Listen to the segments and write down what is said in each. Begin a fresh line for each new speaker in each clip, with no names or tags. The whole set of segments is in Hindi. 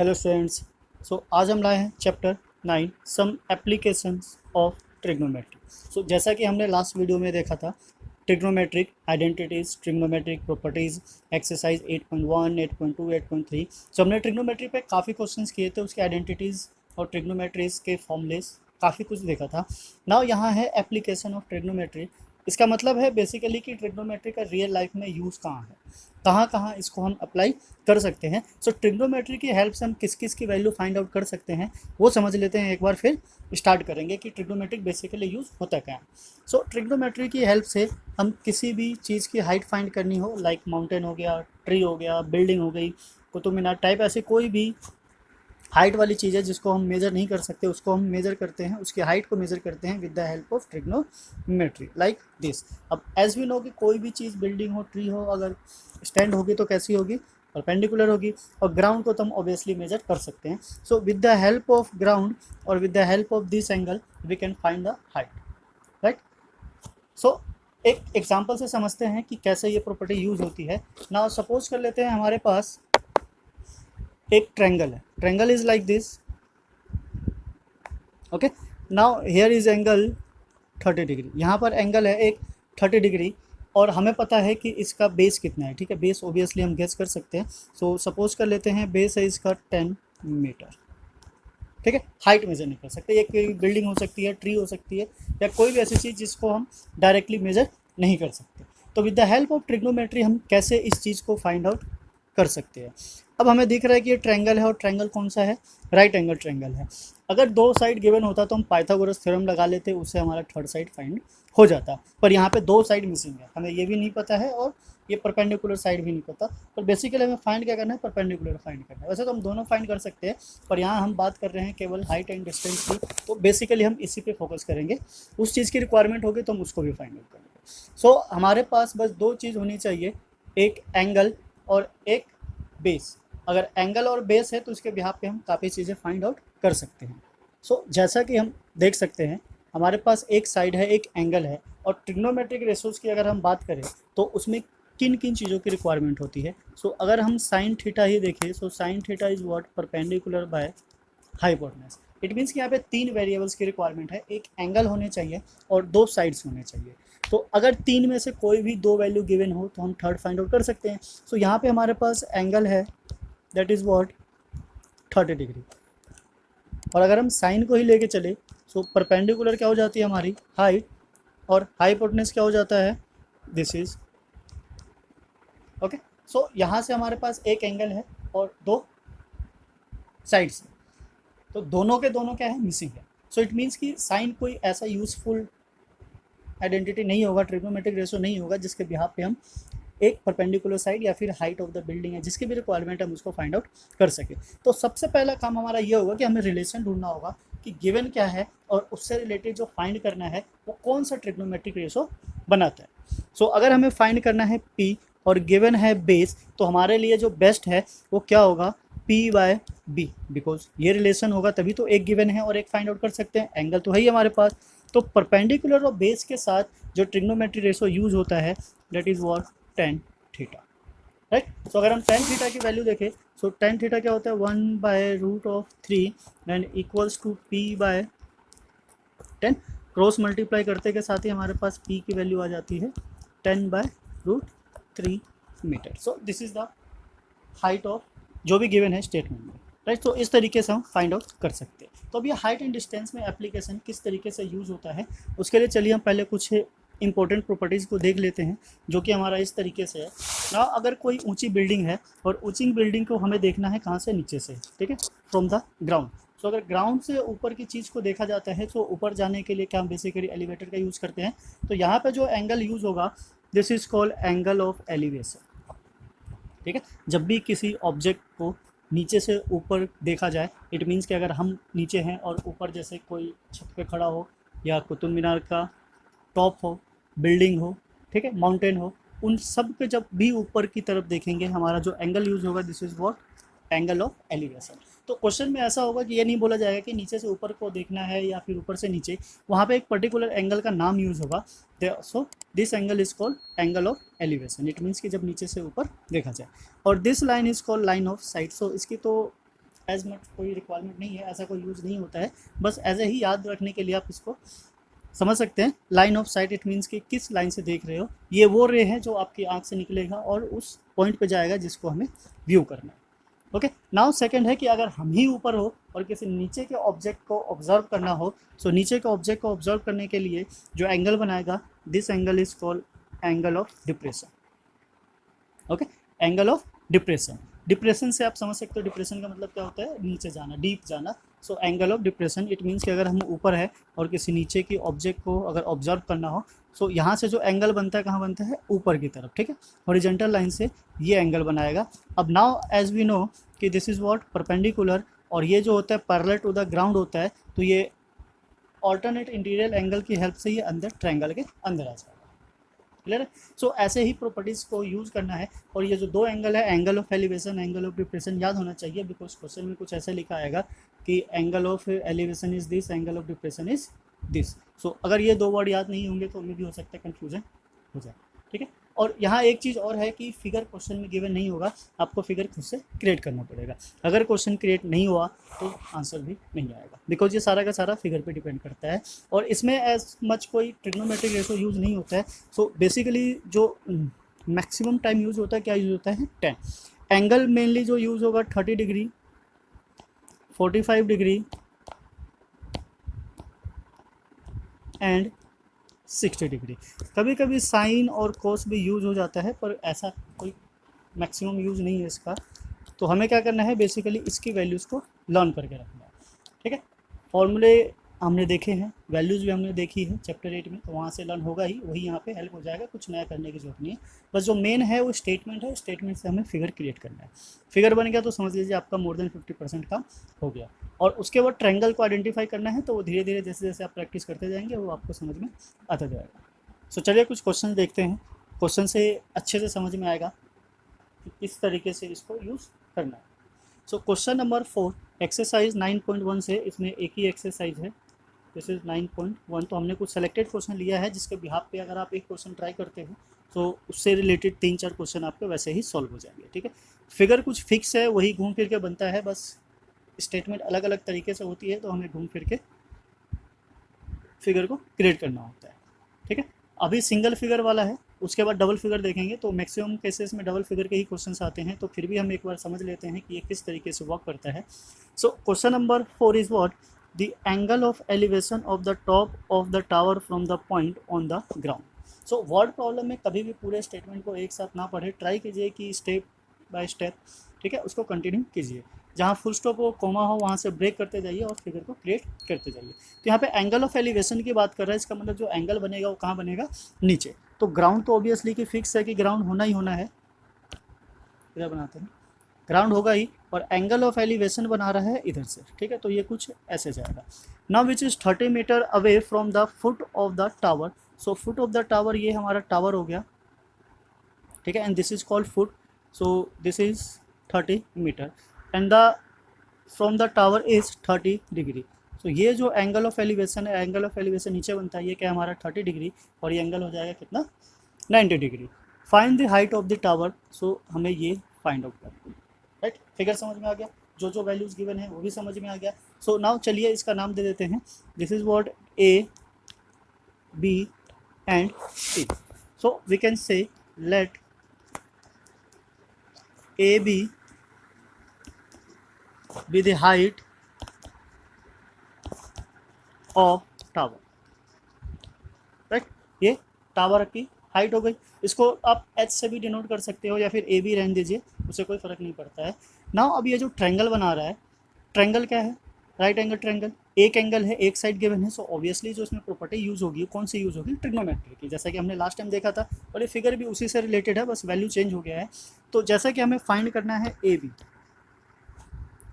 Hello students. आज हम लाए हैं chapter 9 some applications of trigonometry. जैसा कि हमने लास्ट वीडियो में देखा था, trigonometric identities, trigonometric properties, exercise 8.1, 8.2, 8.3। हमने ट्रिग्नोमेट्री पे काफ़ी क्वेश्चंस किए थे, उसके आइडेंटिटीज़ और ट्रिग्नोमेट्रीज के फॉर्मूलेस काफ़ी कुछ देखा था। नाउ यहाँ है एप्लीकेशन ऑफ ट्रिग्नोमेट्री। इसका मतलब है बेसिकली कि ट्रिग्नोमेट्री का रियल लाइफ में यूज़ कहाँ है, कहाँ कहाँ इसको हम अप्लाई कर सकते हैं। ट्रिग्नोमेट्री की हेल्प से हम किस किस की वैल्यू फाइंड आउट कर सकते हैं वो समझ लेते हैं एक बार, फिर स्टार्ट करेंगे कि ट्रिग्नोमेट्रिक बेसिकली यूज़ होता क्या है। ट्रिग्नोमेट्री की हेल्प से हम किसी भी चीज़ की हाइट फाइंड करनी हो, लाइक माउंटेन हो गया, ट्री हो गया, बिल्डिंग हो गई, कुतुब मीनार टाइप, ऐसे कोई भी हाइट वाली चीज़ है जिसको हम मेजर नहीं कर सकते, उसको हम मेजर करते हैं, उसकी हाइट को मेजर करते हैं with the help of trigonometry like this. अब एज वी नो कि कोई भी चीज़, बिल्डिंग हो, ट्री हो, अगर स्टैंड होगी तो कैसी होगी, परपेंडिकुलर होगी, और ग्राउंड को तो हम ऑब्वियसली मेजर कर सकते हैं। With the help of ground और with the help of this angle we can find the height, right. एक एग्जाम्पल से समझते हैं कि कैसे ये प्रॉपर्टी यूज़ होती है। नाउ सपोज कर लेते हैं हमारे पास एक ट्रायंगल है, triangle is like this, okay. Now here is angle 30 degree, यहाँ पर एंगल है एक 30 डिग्री, और हमें पता है कि इसका बेस कितना है, ठीक है। बेस ओबियसली हम गेस कर सकते हैं। सपोज कर लेते हैं बेस है इसका 10 मीटर, ठीक है। हाइट मेजर नहीं कर सकते, ये कोई बिल्डिंग हो सकती है, ट्री हो सकती है, या कोई भी ऐसी चीज़ जिसको हम डायरेक्टली मेजर नहीं कर सकते। तो with the help of trigonometry हम कैसे इस चीज़ को फाइंड आउट कर सकते हैं। अब हमें दिख रहा है कि ये ट्रायंगल है, और ट्रायंगल कौन सा है, राइट एंगल ट्रायंगल है। अगर दो साइड गिवन होता तो हम पाइथागोरस थ्योरम लगा लेते, उससे हमारा थर्ड साइड फाइंड हो जाता, पर यहाँ पे दो साइड मिसिंग है, हमें ये भी नहीं पता है और ये परपेंडिकुलर साइड भी नहीं पता। पर बेसिकली हमें फाइंड क्या करना है, परपेंडिकुलर फाइंड करना है। वैसे तो हम दोनों फाइंड कर सकते हैं, पर यहाँ हम बात कर रहे हैं केवल हाइट एंड डिस्टेंस की, तो बेसिकली हम इसी पे फोकस करेंगे। उस चीज़ की रिक्वायरमेंट होगी तो हम उसको भी फाइंड आउट करेंगे। हमारे पास बस दो चीज़ होनी चाहिए, एक एंगल और एक बेस। अगर एंगल और बेस है तो उसके बिहाफ पे हम काफ़ी चीज़ें फाइंड आउट कर सकते हैं। जैसा कि हम देख सकते हैं, हमारे पास एक साइड है, एक एंगल है, और ट्रिग्नोमेट्रिक रेशोज़ की अगर हम बात करें तो उसमें किन किन चीज़ों की रिक्वायरमेंट होती है। अगर हम साइन थीटा ही देखें, sine theta is what, perpendicular by hypotenuse. It means कि यहाँ पे तीन वेरिएबल्स की रिक्वायरमेंट है, एक एंगल होने चाहिए और दो साइड्स होने चाहिए। तो अगर तीन में से कोई भी दो वैल्यू गिवन हो तो हम थर्ड फाइंड आउट कर सकते हैं। यहाँ पे हमारे पास एंगल है, दैट इज़ व्हाट, 30 डिग्री, और अगर हम साइन को ही लेके चले परपेंडिकुलर क्या हो जाती है हमारी हाइट, और हाइपोटेनस क्या हो जाता है, दिस इज, ओके। यहाँ से हमारे पास एक एंगल है और दो साइड्स, तो दोनों के दोनों क्या है, मिसिंग है। इट मीन्स कि साइन कोई ऐसा यूजफुल आइडेंटिटी नहीं होगा, ट्रिग्नोमेट्रिक रेशो नहीं होगा जिसके बिहाफ पे हम एक परपेंडिकुलर साइड या फिर हाइट ऑफ द बिल्डिंग है, जिसकी भी रिक्वायरमेंट है हम उसको फाइंड आउट कर सके। तो सबसे पहला काम हमारा ये होगा कि हमें रिलेशन ढूंढना होगा कि गिवन क्या है और उससे रिलेटेड जो फाइंड करना है वो कौन सा ट्रिग्नोमेट्रिक रेशो बनाता है। अगर हमें फाइंड करना है P और गिवन है बेस, तो हमारे लिए जो बेस्ट है वो क्या होगा, P/B, बिकॉज ये रिलेशन होगा तभी तो एक गिवन है और एक फाइंड आउट कर सकते हैं, एंगल तो है ही हमारे पास। तो परपेंडिकुलर और बेस के साथ जो ट्रिग्नोमेट्री रेशो यूज होता है that is what, tan theta, right. अगर हम tan थीटा की वैल्यू देखें, tan थीटा क्या होता है, 1/√3 and equals to P/10। Cross multiply करते के साथ ही हमारे पास P की वैल्यू आ जाती है 10/√3 metre. This is the height of जो भी गिवन है स्टेटमेंट में, राइट। इस तरीके से हम फाइंड आउट कर सकते हैं। अब ये हाइट एंड डिस्टेंस में एप्लीकेशन किस तरीके से यूज़ होता है, उसके लिए चलिए हम पहले कुछ इंपॉर्टेंट प्रॉपर्टीज़ को देख लेते हैं, जो कि हमारा इस तरीके से है ना। अगर कोई ऊंची बिल्डिंग है और ऊंची बिल्डिंग को हमें देखना है कहाँ से, नीचे से, ठीक है, फ्रॉम द ग्राउंड। अगर ग्राउंड से ऊपर की चीज़ को देखा जाता है तो ऊपर जाने के लिए क्या हम बेसिकली एलिवेटर का यूज़ करते हैं। तो यहाँ पे जो एंगल यूज़ होगा this is called angle of elevation, ठीक है। जब भी किसी ऑब्जेक्ट को नीचे से ऊपर देखा जाए, इट मीन्स कि अगर हम नीचे हैं और ऊपर जैसे कोई छत पे खड़ा हो, या कुतुब मीनार का टॉप हो, बिल्डिंग हो, ठीक है, माउंटेन हो, उन सब पे जब भी ऊपर की तरफ देखेंगे हमारा जो एंगल यूज़ होगा this is what, angle of elevation. तो क्वेश्चन में ऐसा होगा कि ये नहीं बोला जाएगा कि नीचे से ऊपर को देखना है या फिर ऊपर से नीचे, वहाँ पे एक पर्टिकुलर एंगल का नाम यूज़ होगा। This angle is called angle of elevation. It means कि जब नीचे से ऊपर देखा जाए, और this line is called line of site. इसकी तो एज मच कोई रिक्वायरमेंट नहीं है, ऐसा कोई यूज़ नहीं होता है, बस ऐसे ही याद रखने के लिए आप इसको समझ सकते हैं। Line of site it means कि किस लाइन से देख रहे हो, ये वो रे है जो आपकी आंख से निकलेगा और उस पॉइंट पे जाएगा जिसको हमें व्यू करना है। ओके, नाउ सेकंड है कि अगर हम ही ऊपर हो और किसी नीचे के ऑब्जेक्ट को ऑब्जर्व करना हो, सो नीचे के ऑब्जेक्ट को ऑब्जर्व करने के लिए जो एंगल बनाएगा, this angle is called angle of depression. Okay, angle of depression. Depression से आप समझ सकते हो डिप्रेशन का मतलब क्या होता है, नीचे जाना, डीप जाना। So angle of depression it means कि अगर हम ऊपर है और किसी नीचे की ऑब्जेक्ट को अगर ऑब्जर्व करना हो, सो यहाँ से जो एंगल बनता है कहाँ बनता है, ऊपर की तरफ, ठीक है, हॉरिजॉन्टल लाइन से ये एंगल बनाएगा। अब नाउ एज वी नो कि दिस इज़ व्हाट परपेंडिकुलर, और ये जो होता है पैरेलल टू द ग्राउंड होता है, तो ये ऑल्टरनेट इंटीरियर एंगल की हेल्प से ये अंदर ट्रायंगल के अंदर आ जाएगा। क्लियर है? सो ऐसे ही प्रॉपर्टीज़ को यूज़ करना है। और ये जो दो एंगल है, angle of elevation, angle of depression, याद होना चाहिए, बिकॉज क्वेश्चन में कुछ ऐसा लिखा आएगा कि angle of elevation is this, angle of depression is this. So अगर ये दो वर्ड याद नहीं होंगे तो उनमें भी हो सकता है कन्फ्यूजन हो जाए, ठीक है। और यहाँ एक चीज़ और है कि फिगर क्वेश्चन में गिवन नहीं होगा, आपको फिगर खुद से क्रिएट करना पड़ेगा। अगर क्वेश्चन क्रिएट नहीं हुआ तो आंसर भी नहीं आएगा, बिकॉज ये सारा का सारा फिगर पे डिपेंड करता है। और इसमें एज मच कोई ट्रिग्नोमेट्रिक रेशो यूज़ नहीं होता है। सो बेसिकली जो मैक्सिमम टाइम यूज़ होता है, क्या यूज़ होता है, 10। एंगल मेनली जो यूज़ होगा 30 डिग्री, 45 डिग्री एंड 60 डिग्री। कभी कभी साइन और कोस भी यूज़ हो जाता है, पर ऐसा कोई मैक्सिमम यूज़ नहीं है इसका। तो हमें क्या करना है, बेसिकली इसकी वैल्यूज़ को लर्न करके रखना है, ठीक है। फॉर्मूले हमने देखे हैं, वैल्यूज़ भी हमने देखी है चैप्टर 8 में, तो वहाँ से लर्न होगा ही, वही यहाँ पे हेल्प हो जाएगा, कुछ नया करने की जरूरत नहीं है। बस जो मेन है वो स्टेटमेंट है, स्टेटमेंट से हमें फिगर क्रिएट करना है। फिगर बन गया तो समझ लीजिए आपका मोर देन 50% काम हो गया। और उसके बाद ट्रायंगल को आइडेंटिफाई करना है, तो वो धीरे धीरे जैसे जैसे आप प्रैक्टिस करते जाएंगे वो आपको समझ में आता जाएगा। सो चलिए कुछ क्वेश्चन देखते हैं, क्वेश्चन से अच्छे से समझ में आएगा कि किस तरीके से इसको यूज़ करना है। सो क्वेश्चन नंबर 4, एक्सरसाइज 9.1 से, इसमें एक ही एक्सरसाइज है, दिस इज 9.1। तो हमने कुछ सेलेक्टेड क्वेश्चन लिया है जिसके बिहाफ पे अगर आप एक क्वेश्चन ट्राई करते हो तो उससे रिलेटेड 3-4 क्वेश्चन आपके वैसे ही सॉल्व हो जाएंगे, ठीक है। फिगर कुछ फिक्स है, वही घूम फिर के बनता है, बस स्टेटमेंट अलग अलग तरीके से होती है, तो हमें घूम फिर के फिगर को क्रिएट करना होता है, ठीक है। अभी सिंगल फिगर वाला है, उसके बाद डबल फिगर देखेंगे, तो मैक्सिमम केसेस में डबल फिगर के ही क्वेश्चंस आते हैं, तो फिर भी हम एक बार समझ लेते हैं कि ये किस तरीके से वर्क करता है। So question number 4 is what, the angle of elevation of the top of the tower from the point on the ground. So word problem में कभी भी पूरे स्टेटमेंट को एक साथ ना पढ़े, ट्राई कीजिए कि स्टेप बाय स्टेप, ठीक है, उसको कंटिन्यू कीजिए। जहाँ फुल स्टॉप हो, कोमा हो, वहाँ से ब्रेक करते जाइए और फिगर को क्रिएट करते जाइए। तो यहाँ पे एंगल ऑफ एलिवेशन की बात कर रहा है, इसका मतलब जो एंगल बनेगा वो कहाँ बनेगा, नीचे। तो ग्राउंड तो ऑब्वियसली कि फिक्स है कि ग्राउंड होना ही होना है, इधर बनाते हैं, ग्राउंड होगा ही, और एंगल ऑफ एलिवेशन बना रहा है इधर से, ठीक है, तो ये कुछ ऐसे जाएगा। Now which is 30 metre away from the foot of the tower. So foot of the tower ये हमारा टावर हो गया, ठीक है, and this is called foot. So this is 30 metre and the from the tower is 30 degree. तो ये जो एंगल ऑफ एलिवेशन है, एंगल ऑफ एलिवेशन नीचे बनता है, ये क्या हमारा 30 डिग्री, और ये एंगल हो जाएगा कितना, 90 degree. Find the height of the tower. So हमें ये फाइंड आउट करना है, राइट। फिगर समझ में आ गया, जो जो वैल्यूज गिवन है वो भी समझ में आ गया। सो नाउ चलिए इसका नाम दे देते हैं, this is what A B and C. So we can say let A B be the height of tower, right. ये टावर की हाइट हो गई, इसको आप एच से भी डिनोट कर सकते हो या फिर ए बी रहने दीजिए, उससे कोई फर्क नहीं पड़ता है। नाउ अब ये जो ट्रायंगल बना रहा है, ट्रायंगल क्या है, राइट एंगल ट्रायंगल। एक एंगल है, एक साइड गिवन है, सो ऑब्वियसली जो इसमें प्रॉपर्टी यूज होगी कौन सी यूज होगी, ट्रिग्नोमेट्री की, जैसा कि हमने लास्ट टाइम देखा था, और ये फिगर भी उसी से रिलेटेड है, बस वैल्यू चेंज हो गया है। तो जैसा कि हमें फाइंड करना है ए बी,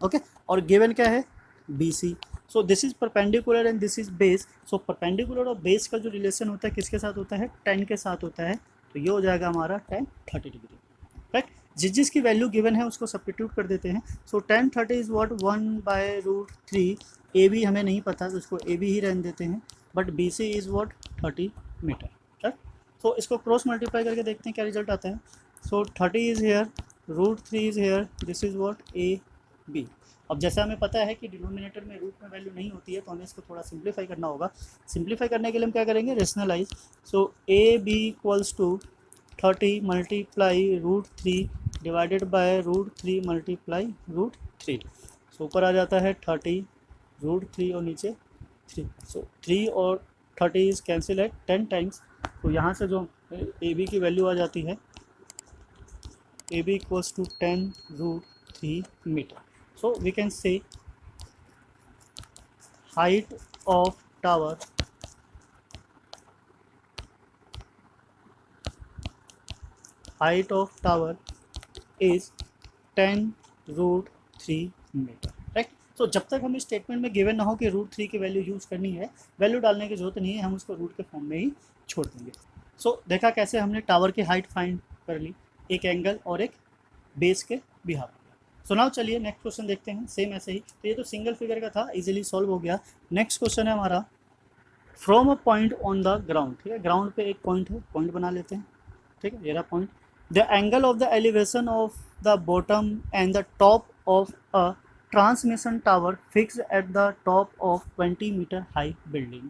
ओके, और गिवन क्या है, B C. So this is perpendicular and this is base. So perpendicular और बेस का जो रिलेशन होता है किसके साथ होता है, tan के साथ होता है, तो ये हो जाएगा हमारा tan 30 डिग्री, राइट। जिसकी वैल्यू गिवन है उसको सब्स्टिट्यूट कर देते हैं। So tan 30 is what 1/√3। A B हमें नहीं पता तो उसको ए बी ही रहने देते हैं, but B C is what 30 metre, right. So इसको क्रॉस मल्टीप्लाई करके देखते हैं क्या रिजल्ट आता है। So 30 is here, √3 is here, this is what A B, अब जैसे हमें पता है कि डिनोमिनेटर में रूट में वैल्यू नहीं होती है, तो हमें इसको थोड़ा सिंप्लीफाई करना होगा। सिंप्लीफाई करने के लिए हम क्या करेंगे, rationalise. So A B equals to 30 multiply root three divided by root three multiply root three. So ऊपर आ जाता है 30 रूट थ्री और नीचे 3। सो 3 और 30 इज कैंसिल एट 10 टाइम्स। तो यहाँ से जो ए बी की वैल्यू आ जाती है, A B equals to 10 root 3 metre. So we can say height of tower is 10 root 3 metre, right. So जब तक हम इस स्टेटमेंट में गिवन ना हो कि रूट 3 की वैल्यू यूज़ करनी है, वैल्यू डालने की जरूरत नहीं है, हम उसको रूट के फॉर्म में ही छोड़ देंगे। सो देखा कैसे हमने टावर की हाइट फाइंड कर ली, एक एंगल और एक बेस के बिहाफ। सो नाउ चलिए नेक्स्ट क्वेश्चन देखते हैं, सेम ऐसे ही। तो ये तो सिंगल फिगर का था, इजीली सॉल्व हो गया। नेक्स्ट क्वेश्चन है हमारा, from a point on the ground, ठीक है, ग्राउंड पे एक पॉइंट है, पॉइंट बना लेते हैं, ठीक है, ये रहा point. The angle of the elevation of the bottom and the top of a transmission tower fix at the top of 20 metre high building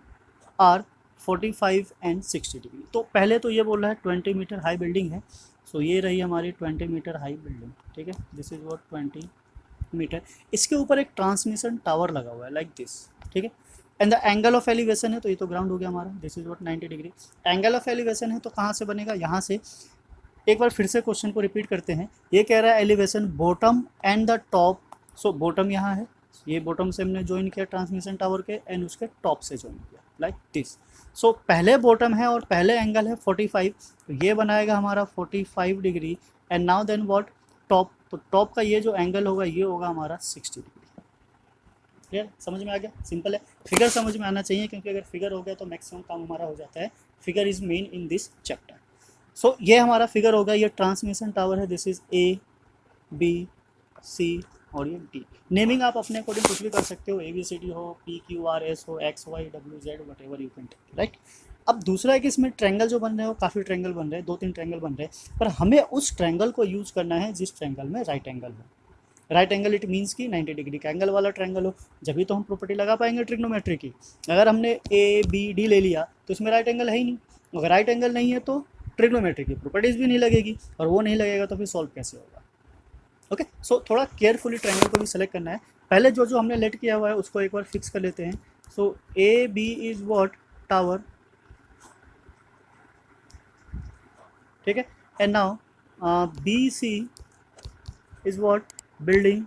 are 45 and 60 degree. तो पहले तो ये बोल रहा है 20 मीटर हाई बिल्डिंग है। सो ये रही हमारी 20 मीटर हाई बिल्डिंग, ठीक है, दिस इज वॉट 20 मीटर। इसके ऊपर एक ट्रांसमिशन टावर लगा हुआ है लाइक दिस, ठीक है। And the angle of elevation है, तो ये तो ग्राउंड हो गया हमारा, this is what 90 degree. Angle of elevation है तो कहाँ से बनेगा, यहाँ से। एक बार फिर से क्वेश्चन को रिपीट करते हैं। ये कह रहा है elevation bottom and the top. So bottom यहाँ है, ये बॉटम से हमने ज्वाइन किया ट्रांसमिशन टावर के, एंड उसके टॉप से ज्वाइन किया लाइक दिस। सो पहले बॉटम है और पहले एंगल है 45, तो ये बनाएगा हमारा 45 degree. And now then what, top, तो टॉप का ये जो एंगल होगा ये होगा हमारा 60 डिग्री। क्लियर, समझ में आ गया, सिंपल है। फिगर समझ में आना चाहिए, क्योंकि अगर फिगर हो गया तो मैक्सिमम काम हमारा हो जाता है। Figure is main in this chapter. So ये हमारा फिगर होगा, ये ट्रांसमिशन टावर है, this is A B C और ये डी। नेमिंग आप अपने अकॉर्डिंग कुछ भी कर सकते हो, ए बी सी डी हो, पी क्यू आर एस हो, X Y W Z, whatever you can take, right. अब दूसरा है कि इसमें ट्रैंगल जो बन रहे हैं वो काफ़ी ट्रैंगल बन रहे हैं, 2-3 ट्रैंगल बन रहे हैं, पर हमें उस ट्रैंगल को यूज़ करना है जिस ट्रैंगल में राइट एंगल हो। राइट एंगल इट मीन्स कि 90 डिग्री का एंगल वाला ट्रैंगल हो, जब भी तो हम प्रॉपर्टी लगा पाएंगे ट्रिग्नोमेट्री की। अगर हमने ए बी डी ले लिया तो इसमें राइट एंगल है ही नहीं, अगर राइट एंगल नहीं है तो ट्रिग्नोमेट्री की प्रॉपर्टीज भी नहीं लगेगी, और वो नहीं लगेगा तो फिर सॉल्व कैसे होगा। ओके, सो थोड़ा केयरफुली ट्रायंगल को भी सेलेक्ट करना है। पहले जो जो हमने लेट किया हुआ है उसको एक बार फिक्स कर लेते हैं। So A B is what, tower, ठीक है। And now B C is what, building,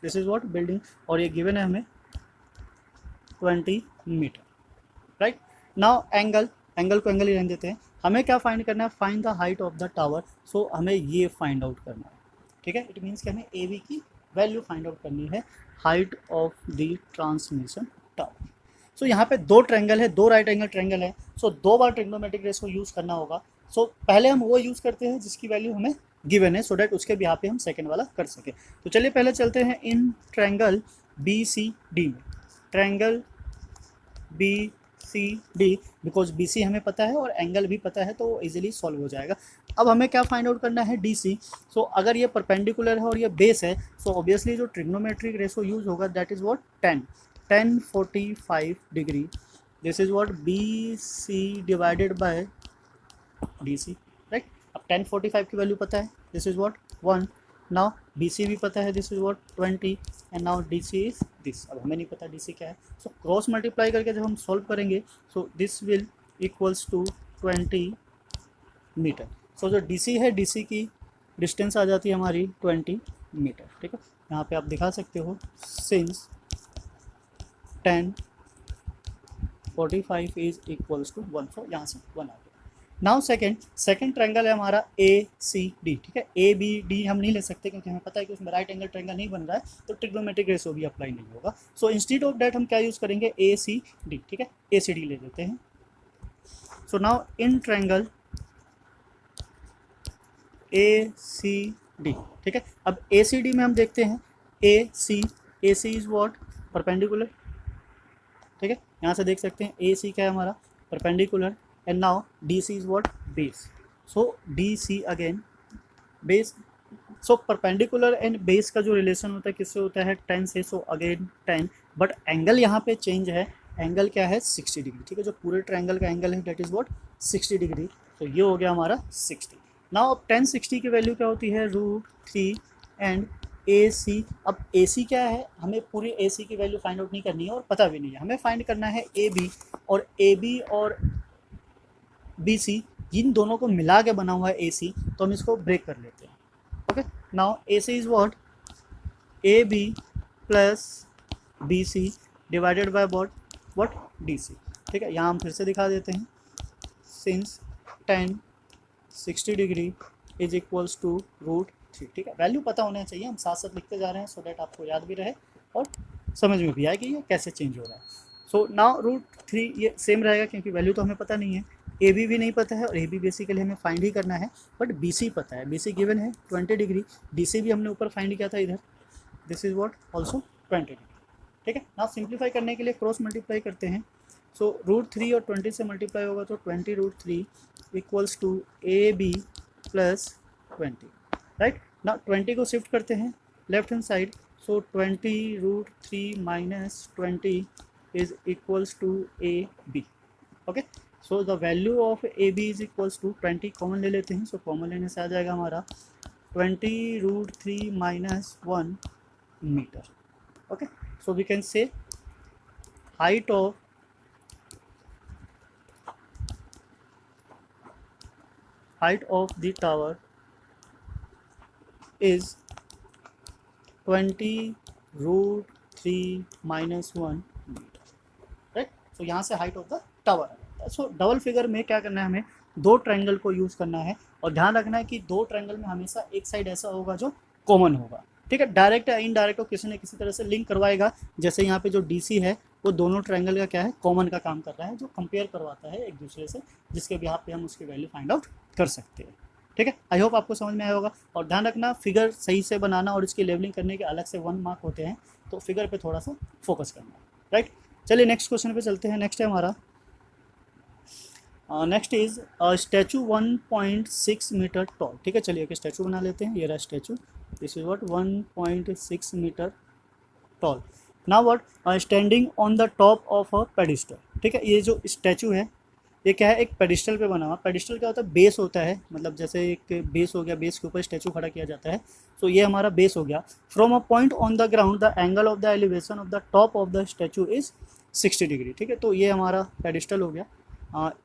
this is what building, और ये गिवन है हमें 20 metre, right. Now angle, angle को एंगल ही रहने देते हैं। हमें क्या फाइंड करना है, find the height of the tower. So हमें ये फाइंड आउट करना है, ठीक है। इट मीन्स कि हमें ए बी की वैल्यू फाइंड आउट करनी है, height of the transmission tower. So यहाँ पे दो ट्रायंगल है, दो राइट एंगल ट्रायंगल है, सो दो बार ट्रिग्नोमेट्रिक रेस को यूज़ करना होगा। सो पहले हम वो यूज़ करते हैं जिसकी वैल्यू हमें गिवन है, सो डैट उसके बिहाफ पे हम सेकेंड वाला कर सकें। तो चलिए पहले चलते हैं in triangle B C D में। Triangle B C D, because B C हमें पता है और एंगल भी पता है, तो इजीली सॉल्व हो जाएगा। अब हमें क्या फाइंड आउट करना है, डी सी। सो अगर ये परपेंडिकुलर है और ये बेस है, सो ऑब्वियसली जो ट्रिग्नोमेट्रिक रेशो यूज होगा that is what 10 45 degree, this is what B C divided by D C, right. अब 10 45 की वैल्यू पता है, this is what 1। Now B C भी पता है, this is what 20, and now D C is this. अब हमें नहीं पता डी सी क्या है, सो क्रॉस मल्टीप्लाई करके जब हम सॉल्व करेंगे, so this will equals to 20 metre. So जो डी सी है, डी सी की डिस्टेंस आ जाती है हमारी 20 मीटर, ठीक है। यहाँ पे आप दिखा सकते हो, सिंस 10 45 इज इक्वल्स टू 1, सो यहाँ से 1 आ गया। नाउ सेकेंड ट्रायंगल है हमारा ए सी डी, ठीक है। ए बी डी हम नहीं ले सकते क्योंकि हमें पता है कि उसमें राइट एंगल ट्रायंगल नहीं बन रहा है, तो ट्रिग्नोमेट्रिक रेशो भी अप्लाई नहीं होगा। सो इंस्टीड ऑफ दैट हम क्या यूज़ करेंगे, ए सी डी, ठीक है, ए सी डी ले लेते हैं। So now in triangle A C D, ठीक है। अब ए सी डी में हम देखते हैं A C is what, perpendicular, ठीक है। यहाँ से देख सकते हैं ए सी क्या है हमारा, perpendicular, and now D C is what, base. So D C again base, so perpendicular and base का जो रिलेशन होता है किससे होता है, 10 से, सो अगेन 10, बट एंगल यहाँ पे चेंज है, एंगल क्या है 60 डिग्री, ठीक है, जो पूरे ट्रायंगल का एंगल है दैट इज व्हाट 60 डिग्री, तो ये हो गया हमारा 60। नाउ अब 10 60 की वैल्यू क्या होती है, √3 एंड ए सी। अब ए सी क्या है, हमें पूरी ए सी की वैल्यू फाइंड आउट नहीं करनी है और पता भी नहीं है, हमें फाइंड करना है ए बी, और ए बी और बी सी इन दोनों को मिला के बना हुआ है ए सी, तो हम इसको ब्रेक कर लेते हैं। Okay, now A C is what, A B plus B C divided by what D C, ठीक है। यहाँ हम फिर से दिखा देते हैं, since 10 60 degree is equals to √3, ठीक है। वैल्यू पता होना चाहिए, हम साथ साथ लिखते जा रहे हैं सो डैट आपको याद भी रहे और समझ में भी आए कि ये कैसे चेंज हो रहा है। सो नाउ √3 ये सेम रहेगा क्योंकि वैल्यू तो हमें पता नहीं है, ए बी भी नहीं पता है और ए बी बेसिकली हमें फाइंड ही करना है, बट बी सी पता है, बी सी गिवन है 20 डिग्री, डी सी भी हमने ऊपर फाइंड किया था इधर, this is what also 20 degree, ठीक है। नाउ सिंप्लीफाई करने के लिए क्रॉस मल्टीप्लाई करते हैं, सो √3 और 20 से मल्टीप्लाई होगा तो 20√3 equals to A B plus 20, right. Now 20 को शिफ्ट करते हैं left hand side, so 20√3 minus 20 is equals to A B, okay. So the value of A B is equals to 20, common ले लेते हैं, सो कॉमन लेने से आ जाएगा हमारा 20√3 minus 1 metre, okay, so we can say height of the tower is 20√3 minus 1 meter, right। so यहाँ से height of the tower है। so डबल फिगर में क्या करना है, हमें दो ट्रायंगल को यूज़ करना है और ध्यान रखना है कि दो ट्रायंगल में हमेशा एक साइड ऐसा होगा जो कॉमन होगा, ठीक है। डायरेक्ट या इनडायरेक्ट को किसी न किसी तरह से लिंक करवाएगा, जैसे यहाँ पे जो DC है वो दोनों ट्रायंगल का क्या है, कॉमन का काम कर रहा है, जो कंपेयर करवाता है एक दूसरे से, जिसके बिहाफ पे हम उसकी वैल्यू फाइंड आउट कर सकते हैं, ठीक है। आई होप आपको समझ में आया होगा, और ध्यान रखना फिगर सही से बनाना और इसकी लेवलिंग करने के अलग से 1 मार्क होते हैं, तो फिगर पे थोड़ा सा फोकस करना, राइट। चलिए नेक्स्ट क्वेश्चन पे चलते हैं। नेक्स्ट है हमारा, next is statue 1.6 metre tall, ठीक है। चलिए एक स्टैचू बना लेते हैं, ये रहा statue, this is what 1.6 metre tall. Now what standing on the top of a pedestal, ठीक है। ये जो स्टैचू है ये क्या है, एक पेडिस्टल पे बना हुआ। पेडिस्टल क्या होता है, बेस होता है, मतलब जैसे एक बेस हो गया, बेस के ऊपर स्टैचू खड़ा किया जाता है, तो ये हमारा बेस हो गया। From a point on the ground the angle of the elevation of the top of the statue is 60 degree, ठीक है। तो ये हमारा पेडिस्टल हो गया।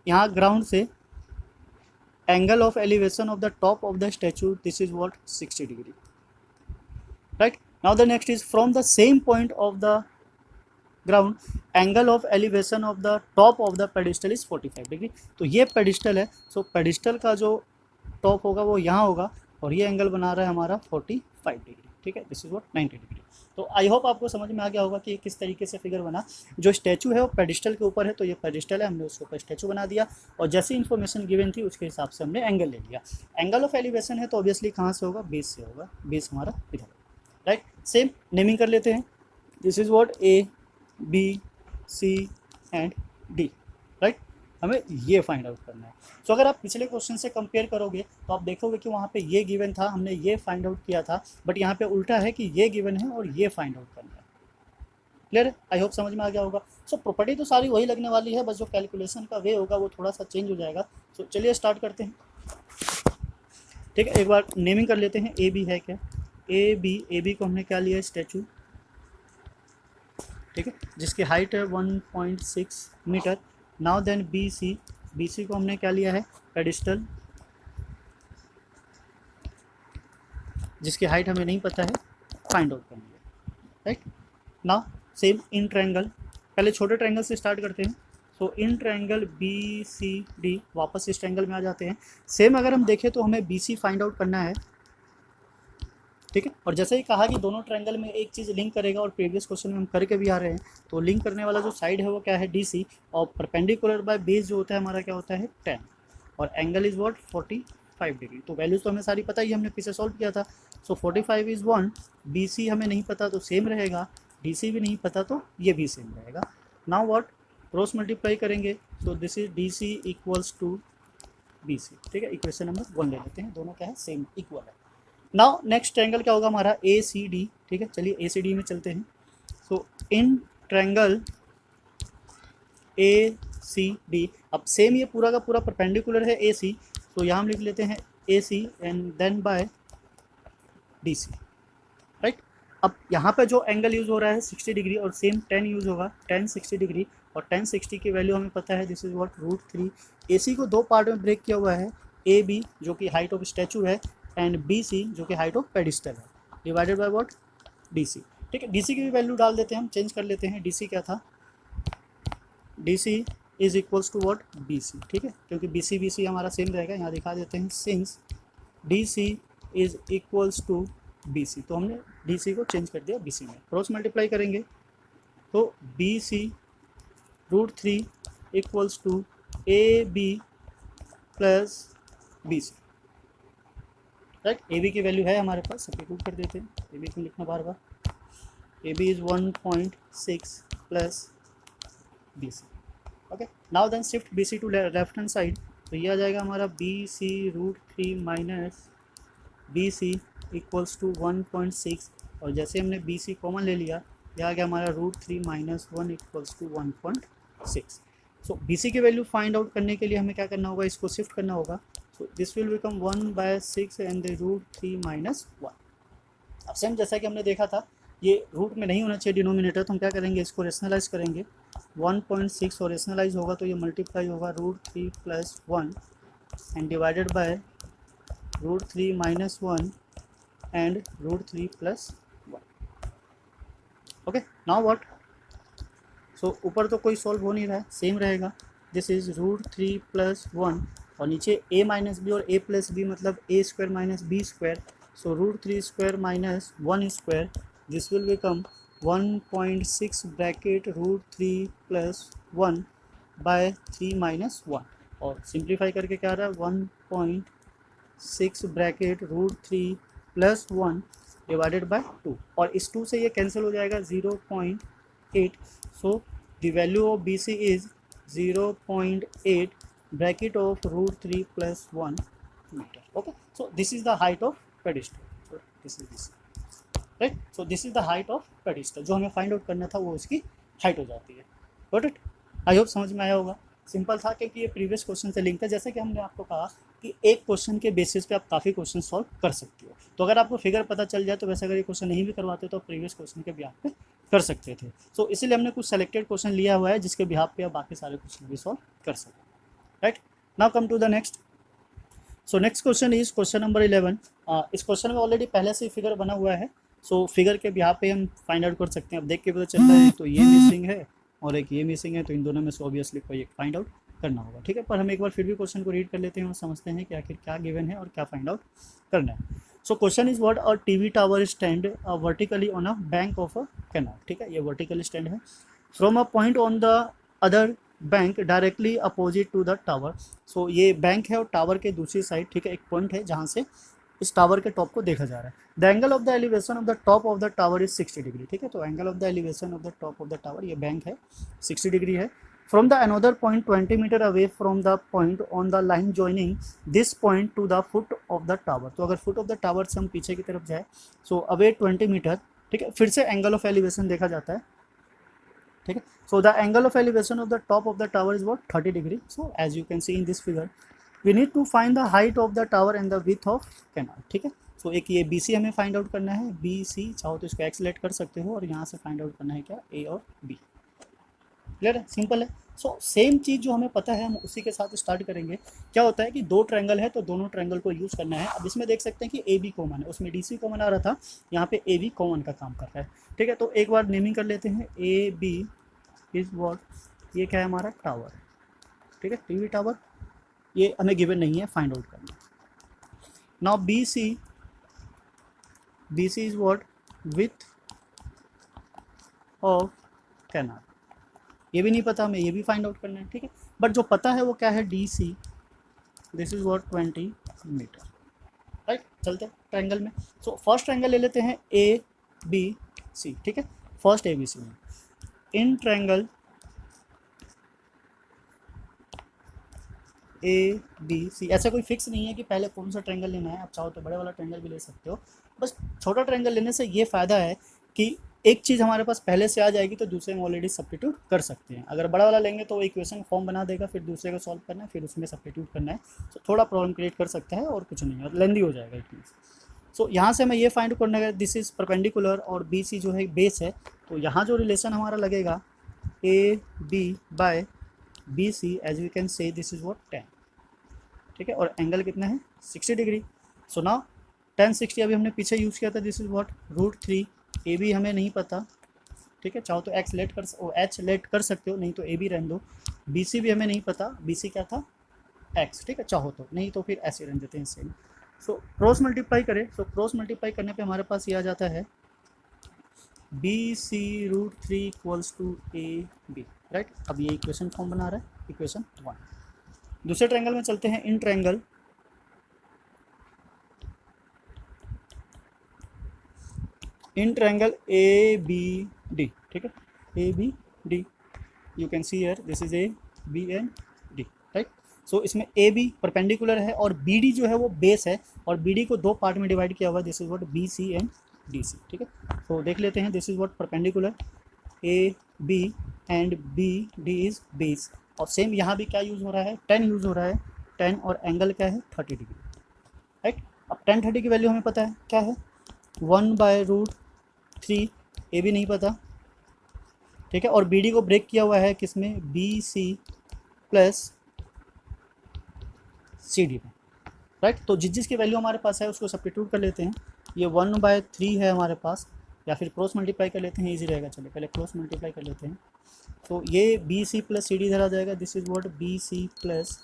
यहाँ ग्राउंड से angle of elevation of the top of the statue, this is what 60 degree, right. Now the next is from the same point of the ground angle of elevation of the top of the pedestal is 45 degree. तो ये पेडिस्टल है, सो पेडिस्टल का जो टॉप होगा वो यहाँ होगा और ये एंगल बना रहा है हमारा 45 डिग्री, ठीक है, दिस इज व्हाट 90 डिग्री। तो आई होप आपको समझ में आ गया होगा कि किस तरीके से फिगर बना। जो स्टैचू है वो पेडिस्टल के ऊपर है, तो ये पेडिस्टल है, हमने उसके ऊपर स्टैचू बना दिया और जैसी इन्फॉर्मेशन गिवन थी उसके हिसाब से हमने एंगल ले लिया। एंगल ऑफ एलिवेशन है तो ऑब्वियसली कहाँ से होगा, बेस से होगा, बेस हमारा इधर, राइट। सेम नेमिंग कर लेते हैं, this is what A B C and D, right. हमें ये फाइंड आउट करना है। सो अगर आप पिछले क्वेश्चन से कंपेयर करोगे तो आप देखोगे कि वहाँ पे ये गिवन था, हमने ये फाइंड आउट किया था, बट यहाँ पे उल्टा है कि ये गिवन है और ये फाइंड आउट करना है। क्लियर है, आई होप समझ में आ गया होगा। सो प्रॉपर्टी तो सारी वही लगने वाली है, बस जो कैलकुलेशन का वे होगा वो थोड़ा सा चेंज हो जाएगा। सो चलिए स्टार्ट करते हैं, ठीक है। एक बार नेमिंग कर लेते हैं, A B है क्या, A B को हमने क्या लिया, स्टैचू, ठीक है, जिसकी हाइट है 1.6 metre. Now then B C को हमने क्या लिया है, पेडिस्टल, जिसकी हाइट हमें नहीं पता है, फाइंड आउट करनी है, right. Now same in triangle, पहले छोटे ट्रायंगल से स्टार्ट करते हैं। सो इन ट्रायंगल BCD, वापस इस ट्रायंगल में आ जाते हैं। सेम अगर हम देखें तो हमें BC फाइंड आउट करना है, ठीक है। और जैसे ही कहा कि दोनों ट्रायंगल में एक चीज़ लिंक करेगा और प्रीवियस क्वेश्चन में हम करके भी आ रहे हैं, तो लिंक करने वाला जो साइड है वो क्या है, DC, और परपेंडिकुलर बाय बेस जो होता है हमारा क्या होता है 10, और एंगल इज व्हाट 45 डिग्री। तो वैल्यूज तो हमें सारी पता ही, हमने पीछे सॉल्व किया था। सो 45 इज 1, BC हमें नहीं पता तो सेम रहेगा, DC भी नहीं पता तो ये भी सेम रहेगा। नाउ व्हाट, क्रॉस मल्टीप्लाई करेंगे, so this is DC equals to BC, ठीक है। इक्वेशन नंबर 1 ले लेते हैं, दोनों क्या है, सेम इक्वल है। नाउ नेक्स्ट ट्रायंगल क्या होगा हमारा ए सी डी, ठीक है, चलिए ए सी डी में चलते हैं। So in triangle A C D, अब सेम ये पूरा का पूरा परपेंडिकुलर है ए सी, तो यहाँ हम लिख लेते हैं A C and then by D C, right. अब यहाँ पे जो एंगल यूज़ हो रहा है 60 डिग्री और सेम टेन यूज़ होगा, टेन 60 डिग्री, और टेन 60 की वैल्यू हमें पता है दिस इज व्हाट √3। ए सी को दो पार्ट में ब्रेक किया हुआ है, ए बी जो कि हाइट ऑफ स्टैचू है एंड बी सी जो कि हाइट ऑफ पेडिस्टल है, divided by what D C, ठीक है। डी सी की भी वैल्यू डाल देते हैं, हम चेंज कर लेते हैं। डी सी क्या था, D C is equals to what B C, ठीक है, क्योंकि बी सी हमारा सेम रहेगा, यहाँ दिखा देते हैं since D C is equals to B C, तो हमने डी सी को चेंज कर दिया बी सी में, क्रॉस मल्टीप्लाई करेंगे तो B C √3 equals to A B plus B C, right. A B की वैल्यू है हमारे पास, सब्स्टिट्यूट कर देते हैं, ए बी को लिखना बार बार, A B is 1.6 plus B C, okay. Now then shift B C to left hand side, तो ये आ जाएगा हमारा B C √3 minus B C equals to 1.6, और जैसे हमने बी सी कॉमन ले लिया, यह आ गया हमारा √3 minus 1 equals to 1.6। So B C की वैल्यू फाइंड आउट करने के लिए हमें क्या करना होगा, इसको शिफ्ट करना होगा, सो this will become 1/6 and the √3 minus 1। अब सेम जैसा कि हमने देखा था, ये रूट में नहीं होना चाहिए डिनोमिनेटर, तो हम क्या करेंगे, इसको रेशनलाइज करेंगे, 1.6 और रेशनलाइज होगा तो ये मल्टीप्लाई होगा √3 plus 1 and divided by √3 minus 1 and √3 plus 1, okay. Now what, so ऊपर तो कोई सॉल्व हो नहीं रहा है, सेम रहेगा, दिस इज √3 प्लस 1, और नीचे a माइनस बी और a प्लस बी मतलब a square minus B square, so √3 square minus 1 square, this will become 1.6 bracket √3 plus 1 by 3 minus 1, और सिंप्लीफाई करके क्या आ रहा है 1.6 ब्रैकेट √3 प्लस 1 डिवाइडेड बाय 2, और इस 2 से ये कैंसिल हो जाएगा 0.8, so the value of B C is 0.8 bracket of √3 plus 1 metre, okay. So this is the height of pedestal, so this is this, right. So this is the height of pedestal, जो हमें फाइंड आउट करना था वो इसकी हाइट हो जाती है, गॉट इट। आई होप समझ में आया होगा, सिंपल था क्योंकि ये प्रीवियस क्वेश्चन से लिंक था। जैसे कि हमने आपको कहा कि एक क्वेश्चन के बेसिस पे आप काफ़ी क्वेश्चन सॉल्व कर सकते हो, तो अगर आपको फिगर पता चल जाए तो वैसे अगर ये क्वेश्चन नहीं भी करवाते तो प्रीवियस क्वेश्चन के बिहाफ पे कर सकते थे। सो इसीलिए हमने कुछ सेलेक्टेड क्वेश्चन लिया हुआ है जिसके बिहाफ पे आप बाकी सारे क्वेश्चन भी सॉल्व कर सकते, right. Now come to the next. So next question is question number 11। इस क्वेश्चन में ऑलरेडी पहले से ही फिगर बना हुआ है, सो फिगर के बिहाफ पे हम फाइंड आउट कर सकते हैं। अब देख के पता चल रहा है तो ये मिसिंग है और एक ये मिसिंग है, तो इन दोनों में से ऑब्वियसली कोई एक फाइंड आउट करना होगा, ठीक है। पर हम एक बार फिर भी क्वेश्चन को रीड कर लेते हैं और समझते हैं कि आखिर क्या गिवन है और क्या फाइंड आउट करना है। So question is what a TV tower stand vertically on a bank of a canal, ठीक है, ये वर्टिकल स्टैंड है, from a point on the other bank directly opposite to the tower. So ये बैंक है और टावर के दूसरी साइड, ठीक है, एक पॉइंट है जहाँ से इस टावर के टॉप को देखा जा रहा है। The angle of the elevation of the top of the tower is 60 degree, ठीक है, तो angle of the elevation of the top of the tower, ये बैंक है, 60 डिग्री है। From the another point 20 metre away from the point on the line joining this point to the foot of the tower, तो अगर फुट ऑफ द टावर से हम पीछे की तरफ जाए, सो अवे 20 मीटर, ठीक है, फिर से एंगल ऑफ एलिवेशन देखा जाता है, ठीक है। So the angle of elevation of the top of the tower is what 30 degree. So as you can see in this figure we need to find the height of the tower and the width of canal, ठीक है। सो एक ये बी सी हमें फाइंड आउट करना है, बी सी चाहो तो इसको एक्सलेट कर सकते हो और यहाँ से फाइंड आउट करना है क्या, ए और बी, क्लियर है, सिंपल है। सो सेम चीज़ जो हमें पता है हम उसी के साथ स्टार्ट करेंगे। क्या होता है कि दो ट्रायंगल है तो दोनों ट्रायंगल को यूज़ करना है। अब इसमें देख सकते हैं कि ए बी कॉमन है, उसमें डी सी कॉमन आ रहा था, यहाँ पे ए बी कॉमन का काम कर रहा है, ठीक है। तो एक बार नेमिंग कर लेते हैं, ए बी इज वॉट, ये क्या है हमारा टावर, ठीक है, टीवी टावर, ये हमें गिवन नहीं है, फाइंड आउट करना। Now B C is what width of canal, ये भी नहीं पता हमें, ये भी फाइंड आउट करना है, ठीक है। बट जो पता है वो क्या है, D C, this is what 20 metre, right. चलते हैं ट्रायंगल में। सो फर्स्ट ट्रायंगल ले लेते हैं ए बी सी, ठीक है, फर्स्ट ए बी सी में इन ट्रायंगल ए बी सी। ऐसा कोई फिक्स नहीं है कि पहले कौन सा ट्रायंगल लेना है, आप चाहो तो बड़े वाला ट्रायंगल भी ले सकते हो। बस छोटा ट्रायंगल लेने से ये फ़ायदा है कि एक चीज़ हमारे पास पहले से आ जाएगी तो दूसरे में ऑलरेडी सब्स्टिट्यूट कर सकते हैं। अगर बड़ा वाला लेंगे तो वो इक्वेशन फॉर्म बना देगा, फिर दूसरे को सॉल्व करना है, फिर उसमें सब्स्टिट्यूट करना है, तो थोड़ा प्रॉब्लम क्रिएट कर सकता है और कुछ नहीं, और लेंदी हो जाएगा इट मीन्स। सो यहाँ से हमें ये फाइंड करना है, दिस इज़ परपेंडिकुलर और बी सी जो है बेस है, तो यहाँ जो रिलेशन हमारा लगेगा A B by B C, as we can say this is what 10, ठीक है, और एंगल कितना है 60 डिग्री। सो नाउ 10 60 अभी हमने पीछे यूज़ किया था, this is what √3। A B हमें नहीं पता, ठीक है, चाहो तो एक्स लेट कर एच लेट कर सकते हो, नहीं तो ए बी रहने दो। बी सी भी हमें नहीं पता, बी सी क्या था एक्स, ठीक है, चाहो तो, नहीं तो फिर ऐसे रहने देते हैं सेम। सो क्रॉस मल्टीप्लाई करें, सो क्रॉस मल्टीप्लाई करने पे हमारे पास ये आ जाता है B C √3 equals to A B, right. अब ये इक्वेशन फॉर्म बना रहा है, इक्वेशन 1। दूसरे ट्रायंगल में चलते हैं, in triangle A B D, ठीक है, A B D, you can see here this is A B and D, right. So इसमें ए बी परपेंडिकुलर है और बी डी जो है वो बेस है, और बी डी को दो पार्ट में डिवाइड किया हुआ है, this is what B C and D C, ठीक है। तो देख लेते हैं, this is what perpendicular A B and B D is base, और सेम यहाँ भी क्या यूज़ हो रहा है, 10 यूज़ हो रहा है, 10, और एंगल क्या है 30 डिग्री, राइट। अब 10 30 की वैल्यू हमें पता है क्या है, 1/√3, ए भी नहीं पता, ठीक है, और बी डी को ब्रेक किया हुआ है किसमें, B C plus C D में, राइट। तो जिस की वैल्यू हमारे पास है उसको सब्स्टिट्यूट कर लेते हैं, ये 1/3 है हमारे पास, या फिर क्रॉस मल्टीप्लाई कर लेते हैं, इजी रहेगा, चलिए पहले क्रॉस मल्टीप्लाई कर लेते हैं। तो ये B C plus C D इधर आ जाएगा, this is what B C plus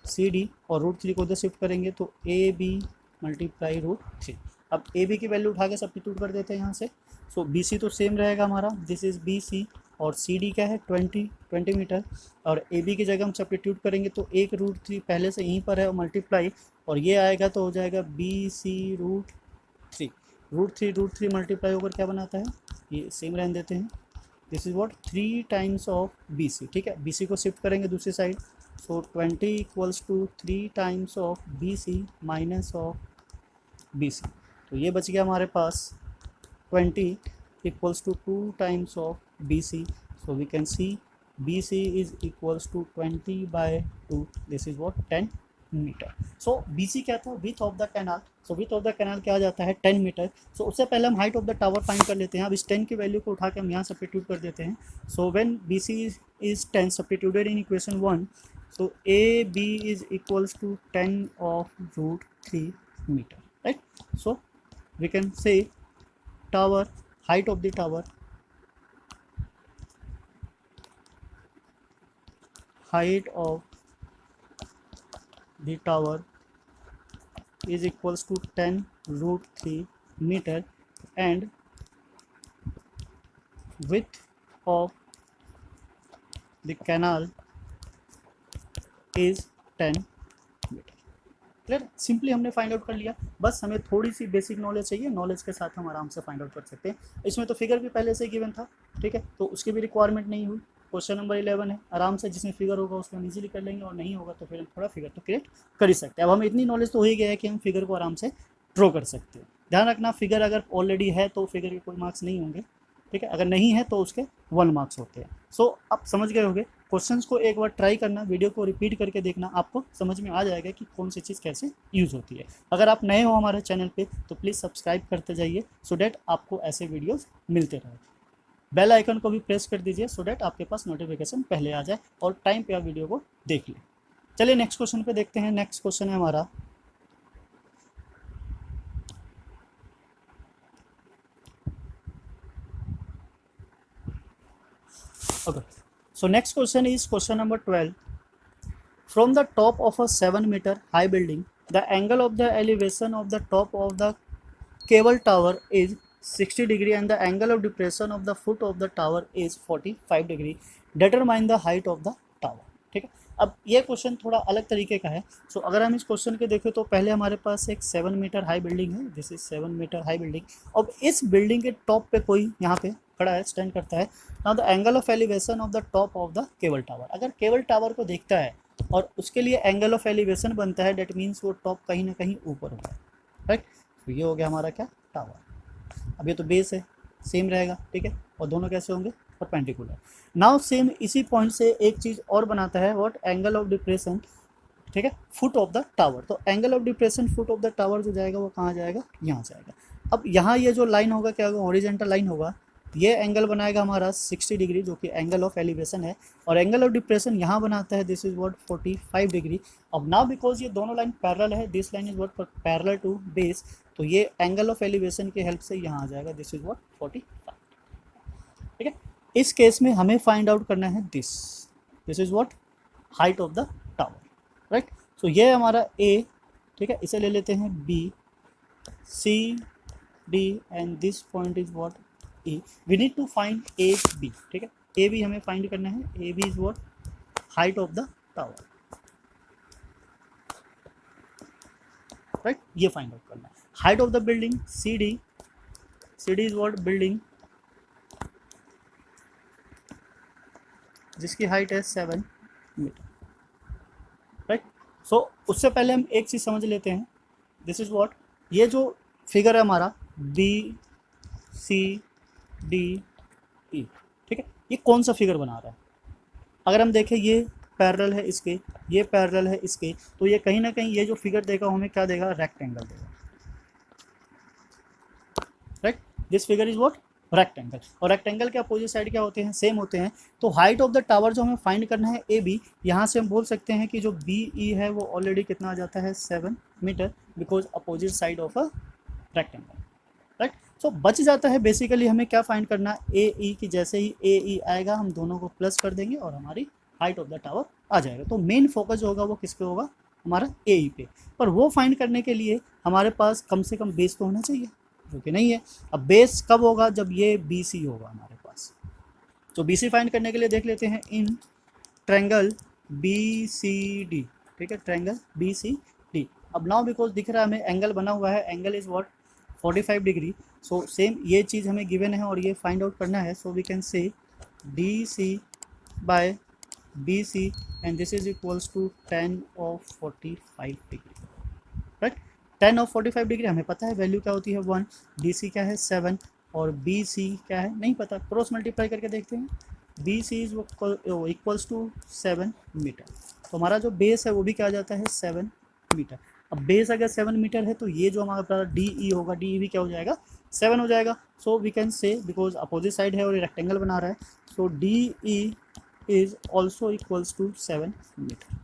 C D, और √3 को उधर शिफ्ट करेंगे तो ए बी मल्टीप्लाई √3। अब ए बी की वैल्यू उठा के सब्स्टिट्यूट कर देते हैं यहाँ से। सो बी सी तो सेम रहेगा हमारा, दिस इज़ बी सी, और सी डी क्या है 20 मीटर, और ए बी की जगह हम सब्स्टिट्यूट करेंगे तो एक √3 पहले से यहीं पर है, और मल्टीप्लाई, और ये आएगा तो हो जाएगा बी सी √3, √3 मल्टीप्लाई होकर क्या बनाता है, ये सेम रहने देते हैं, this is what 3 times of B C, ठीक है। बी सी को शिफ्ट करेंगे दूसरी side, so 20 equals to 3 times of B C minus of B C, तो ये बच गया हमारे पास 20 equals to 2 times of B C, so we can see B C is equals to 20/2, this is what 10 meter. So B C क्या था, with of the canal, so width of the canal क्या आ जाता है 10 मीटर। सो उससे पहले हम height of the tower find कर लेते हैं। अब इस 10 की वैल्यू को उठा के हम यहाँ सब्स्टिट्यूट कर देते हैं। So when B C is 10 substituted in equation 1, so AB is equals to 10 of √3 meter, right? So we can say tower, height of the tower, height of the tower is equals to 10 √3 meter, and width of the canal is 10 meter. Clear, simply हमने फाइंड आउट कर लिया। बस हमें थोड़ी सी बेसिक नॉलेज चाहिए, नॉलेज के साथ हम आराम से फाइंड आउट कर सकते हैं। इसमें तो फिगर भी पहले से गिवन था, ठीक है, तो उसकी भी रिक्वायरमेंट नहीं हुई। क्वेश्चन नंबर 11 है, आराम से जिसमें फिगर होगा उसको हम इजीली कर लेंगे, और नहीं होगा तो फिर हम थोड़ा फिगर तो क्रिएट कर ही सकते हैं। अब हमें इतनी नॉलेज तो हो ही गया है कि हम फिगर को आराम से ड्रॉ कर सकते हैं। ध्यान रखना, फिगर अगर ऑलरेडी है तो फिगर के कोई मार्क्स नहीं होंगे, ठीक है, अगर नहीं है तो उसके 1 मार्क्स होते हैं। सो आप समझ गए होंगे। क्वेश्चंस को एक बार ट्राई करना, वीडियो को रिपीट करके देखना, आपको समझ में आ जाएगा कि कौन सी चीज़ कैसे यूज़ होती है। अगर आप नए हो हमारे चैनल पे तो प्लीज़ सब्सक्राइब करते जाइए, सो डैट आपको ऐसे वीडियोस मिलते रहे। बेल आइकन को भी प्रेस कर दीजिए, सो डैट आपके पास नोटिफिकेशन पहले आ जाए और टाइम पे आप वीडियो को देख लें। चलिए नेक्स्ट क्वेश्चन पे देखते हैं। नेक्स्ट क्वेश्चन है हमारा, okay, so next question is question number 12. From the top of a 7-meter high building, the angle of the elevation of the top of the cable tower is 60 degree and the angle of depression of the foot of the tower is 45 degree. Determine the height of the tower. ठीक है, अब ये क्वेश्चन थोड़ा अलग तरीके का है। सो अगर हम इस क्वेश्चन के देखें तो पहले हमारे पास एक 7 मीटर हाई बिल्डिंग है, this is 7 meter high building. अब इस बिल्डिंग के टॉप पे कोई यहाँ पे खड़ा है, स्टैंड करता है। Now the angle of elevation of the top of the cable tower, अगर केबल टावर को देखता है और उसके लिए एंगल ऑफ एलिवेशन बनता है, डेट मीन्स वो टॉप कहीं ना कहीं ऊपर होगा, राइट। तो ये हो गया हमारा क्या, टावर। अब ये तो बेस है, सेम रहेगा, ठीक है, और दोनों कैसे होंगे, परपेंडिकुलर। नाउ सेम इसी पॉइंट से एक चीज़ और बनाता है, व्हाट, एंगल ऑफ डिप्रेशन, ठीक है, फुट ऑफ द टावर। तो angle of depression foot of the tower जो जाएगा वो कहाँ जाएगा, यहाँ जाएगा। अब यहाँ ये जो लाइन होगा क्या होगा, हॉरिजेंटल लाइन होगा, ये एंगल बनाएगा हमारा 60 डिग्री, जो कि एंगल ऑफ एलिवेशन है, और एंगल ऑफ डिप्रेशन यहाँ बनाता है, दिस इज व्हाट 45 डिग्री। अब नाउ बिकॉज ये दोनों लाइन पैरेलल है, this line is what parallel to base, तो ये एंगल ऑफ एलिवेशन के हेल्प से यहाँ आ जाएगा, दिस इज व्हाट 45, ठीक है। इस केस में हमें फाइंड आउट करना है this is what height of the tower, right. So ये हमारा ए, ठीक है, इसे ले लेते हैं B, C D and this point is what A. We need to find A B, ठीक है, ए बी हमें फाइंड करना है, A B is what height of the tower, right, ये फाइंड आउट करना है। Height of the building C D is what building जिसकी हाइट है 7 मीटर, राइट। सो उससे पहले हम एक चीज़ समझ लेते हैं, दिस इज व्हाट, ये जो फिगर है हमारा बी सी डी ई, ठीक है, ये कौन सा फिगर बना रहा है। अगर हम देखें ये पैरेलल है इसके, ये पैरेलल है इसके, तो ये कहीं ना कहीं ये जो फिगर देगा हमें क्या देगा, रेक्टेंगल देगा, right. This figure is what rectangle, और रेक्टेंगल के अपोजिट साइड क्या होते हैं, सेम होते हैं। तो हाइट ऑफ द टावर जो हमें फाइंड करना है ए बी, यहाँ से हम बोल सकते हैं कि जो बी ई है वो ऑलरेडी कितना आ जाता है 7 metre, because opposite side of a rectangle, right. So बच जाता है बेसिकली हमें क्या फाइंड करना, ए ई की, जैसे ही ए ई आएगा हम दोनों को प्लस कर देंगे और हमारी हाइट ऑफ द टावर आ जाएगा। तो मेन फोकस जो होगा वो किस पे होगा, हमारा ए ई पे। पर वो फाइंड करने के लिए हमारे पास कम से कम बेस तो होना चाहिए, जो कि नहीं है। अब बेस कब होगा, जब ये बी सी होगा हमारे पास। तो बी सी फाइंड करने के लिए देख लेते हैं in triangle B C D, ठीक है, ट्रायंगल बी सी डी। अब नाउ बिकॉज दिख रहा है हमें एंगल बना हुआ है, angle is what 45 degree. So same ये चीज़ हमें गिवन है और ये फाइंड आउट करना है। So we can say D C by B C and this is equals to 10 of 45 degree, right. 10 of 45 degree हमें पता है वैल्यू क्या होती है 1, डी सी क्या है 7 और बी सी क्या है नहीं पता, क्रॉस मल्टीप्लाई करके देखते हैं। B C is equals to 7 meter, तो हमारा जो बेस है वो भी क्या आ जाता है 7 मीटर। अब बेस अगर 7 मीटर है तो ये जो हमारा डी ई होगा, डी ई भी क्या हो जाएगा 7 हो जाएगा। So we can say because opposite side है और ये रेक्टेंगल बना रहा है, so D E is also equals to 7 metre,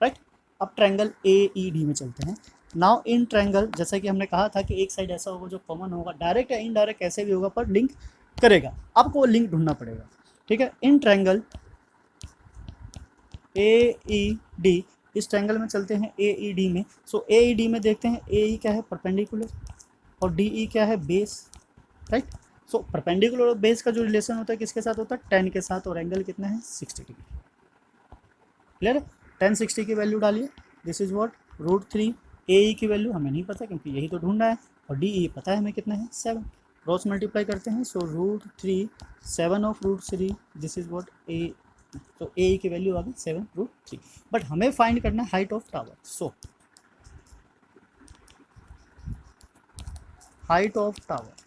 right. अब ट्रायंगल ए ई डी में चलते हैं। नाउ इन ट्रायंगल, जैसा कि हमने कहा था कि एक साइड ऐसा होगा जो कॉमन होगा, डायरेक्ट या इनडायरेक्ट कैसे भी होगा पर लिंक करेगा, आपको वो लिंक ढूंढना पड़ेगा, ठीक है। इन ट्रायंगल ए ई डी, इस ट्रायंगल में चलते हैं ए ई डी में। सो ए ई डी में देखते हैं ए ई क्या है परपेंडिकुलर और डी ई क्या है बेस, राइट। सो परपेंडिकुलर और बेस का जो रिलेशन होता है किसके साथ होता है 10 के साथ, और एंगल कितना है 60 डिग्री, क्लियर है। 10 60 की वैल्यू डालिए, दिस इज व्हाट √3। ए ई की वैल्यू हमें नहीं पता क्योंकि यही तो ढूंढना है, और डी ई पता है हमें कितना है 7, क्रॉस मल्टीप्लाई करते हैं। सो √3 7 ऑफ √3, दिस इज व्हाट ए, तो ए ई की वैल्यू आ गई 7√3। बट हमें फाइंड करना है height of tower. So height of tower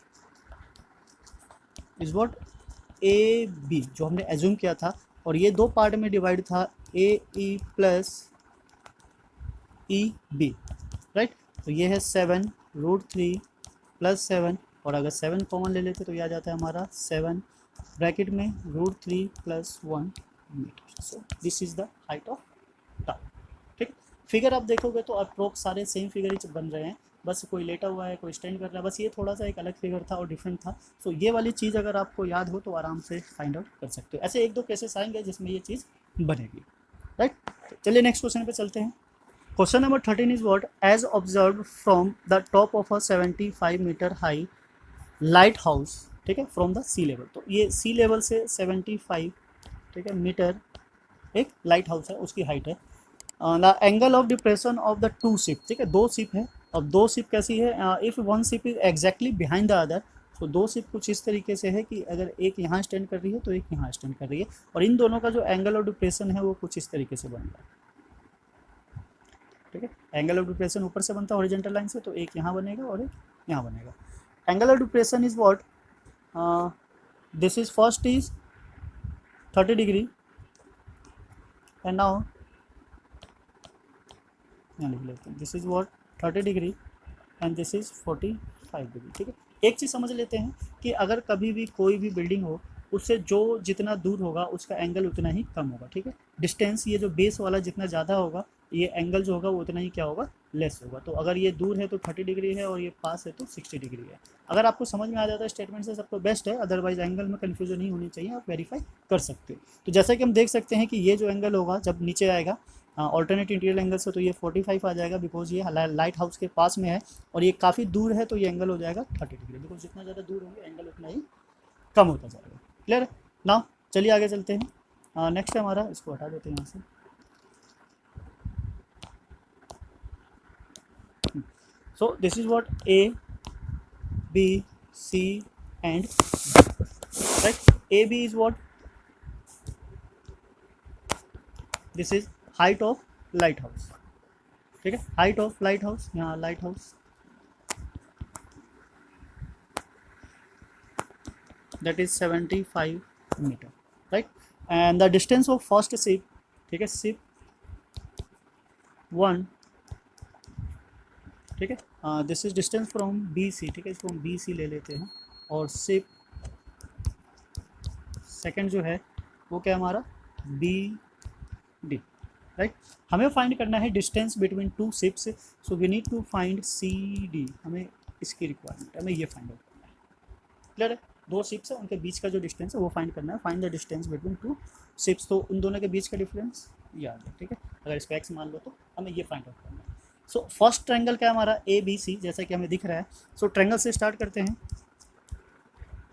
is what A B, जो हमने एज्यूम किया था, और ये दो पार्ट में डिवाइड था, A E plus E B, right. तो ये है 7√3 प्लस 7, और अगर 7 कॉमन ले लेते तो ये आ जाता है हमारा 7 ब्रैकेट में √3 plus 1 meter. So this is the height of tower, ठीक। फिगर आप देखोगे तो अप्रोक्स सारे सेम फिगर ही बन रहे हैं, बस कोई लेटा हुआ है कोई स्टैंड कर रहा है, बस ये थोड़ा सा एक अलग फिगर था और डिफरेंट था। सो ये वाली चीज़ अगर आपको याद हो तो आराम से फाइंड आउट कर सकते हो। ऐसे एक दो केसेस आएंगे जिसमें ये चीज़ बनेगी, राइट। चलिए नेक्स्ट क्वेश्चन पे चलते हैं। Question number 13 is what, as observed from the top of a 75 meter high lighthouse, ठीक है, फ्रॉम द सी लेवल। तो ये सी लेवल से 75, ठीक है, मीटर एक लाइट हाउस है, उसकी हाइट है। The angle of depression of the two ship, ठीक है, दो शिप है। अब दो शिप कैसी है, if one ship is exactly behind the other, तो दो शिप कुछ इस तरीके से है कि अगर एक यहाँ स्टैंड कर रही है तो एक यहाँ स्टैंड कर रही है, और इन दोनों का जो एंगल ऑफ डिप्रेशन है वो कुछ इस तरीके से बन रहा है, ठीक है। एंगल ऑफ डिप्रेशन ऊपर से बनता है हॉरिजॉन्टल लाइन से, तो एक यहाँ बनेगा और एक यहाँ बनेगा। Angle of depression is what, this is first is 30 degree and now यहाँ लिख लेते हैं, this is what 30 degree and this is 45 degree. ठीक है, एक चीज़ समझ लेते हैं कि अगर कभी भी कोई भी बिल्डिंग हो, उससे जो जितना दूर होगा उसका एंगल उतना ही कम होगा। ठीक है, डिस्टेंस ये जो बेस वाला जितना ज़्यादा होगा, ये एंगल जो होगा वो उतना ही क्या होगा, लेस होगा। तो अगर ये दूर है तो 30 डिग्री है और ये पास है तो 60 डिग्री है। अगर आपको समझ में आ जाता है स्टेटमेंट से सब तो बेस्ट है, अदरवाइज एंगल में कन्फ्यूजन नहीं होनी चाहिए, आप वेरीफाई कर सकते हो। तो जैसा कि हम देख सकते हैं कि ये जो एंगल होगा जब नीचे आएगा ऑल्टरनेट इंटीरियर एंगल से, तो ये 45 आ जाएगा बिकॉज ये लाइट हाउस के पास में है, और ये काफ़ी दूर है तो ये एंगल हो जाएगा 30 डिग्री, बिकॉज जितना ज़्यादा दूर होंगे एंगल उतना ही कम होता जाएगा। क्लियर है ना? चलिए आगे चलते हैं। नेक्स्ट है हमारा, इसको हटा देते हैं यहाँ से। So this is what A B C and right. A B is what, this is height of lighthouse. ठीक है, हाइट ऑफ लाइट हाउस, यहाँ lighthouse that is 75 meter, right? And the distance of first ship, ठीक है, ship 1, ठीक है, this is distance from B C. ठीक है, इसको हम बी सी ले लेते हैं, और शिप सेकंड जो है वो क्या हमारा बी डी, राइट। हमें फाइंड करना है distance between two ships, so we need to find C D, हमें इसकी रिक्वायरमेंट है, हमें ये फाइंड आउट करना है। क्लियर है, दो शिप्स है, उनके बीच का जो डिस्टेंस है वो फाइंड करना है। Find the distance between two ships, तो उन दोनों के बीच का डिफरेंस ये आ गया। ठीक है, अगर इसको एक्स मान लो तो हमें ये फाइंड आउट करना है। सो फर्स्ट ट्रायंगल क्या है हमारा ए बी सी, जैसा कि हमें दिख रहा है। सो ट्रायंगल से स्टार्ट करते हैं।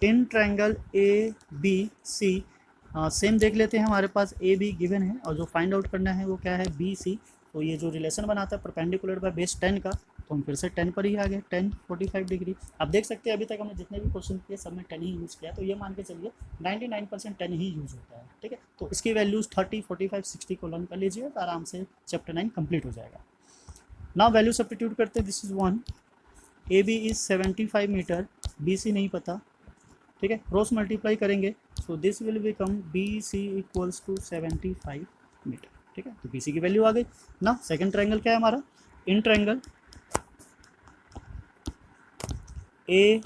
In triangle A B C same देख लेते हैं, हमारे पास ए बी गिवन है और जो फाइंड आउट करना है वो क्या है, बी सी। तो ये जो रिलेशन बनाता है परपेंडिकुलर बाय बेस 10 का, तो हम फिर से 10 पर ही आ गए, 10 45 डिग्री। आप देख सकते हैं अभी तक हमने जितने भी क्वेश्चन किए सब में 10 ही यूज़ किया, तो ये मान के चलिए 99% 10 ही यूज़ होता है। ठीक है, तो इसकी वैल्यूज़ 30 45 60 को लर्न कर लीजिए तो आराम से चैप्टर 9 कंप्लीट हो जाएगा। नाउ वैल्यू सब्स्टिट्यूट करते हैं। This is 1, A B is 75 meter, B C नहीं पता। ठीक है, क्रॉस मल्टीप्लाई करेंगे, so this will become B C equals to 75 meter. ठीक है, तो बी सी की वैल्यू आ गई ना। सेकंड ट्रायंगल क्या है हमारा, in triangle A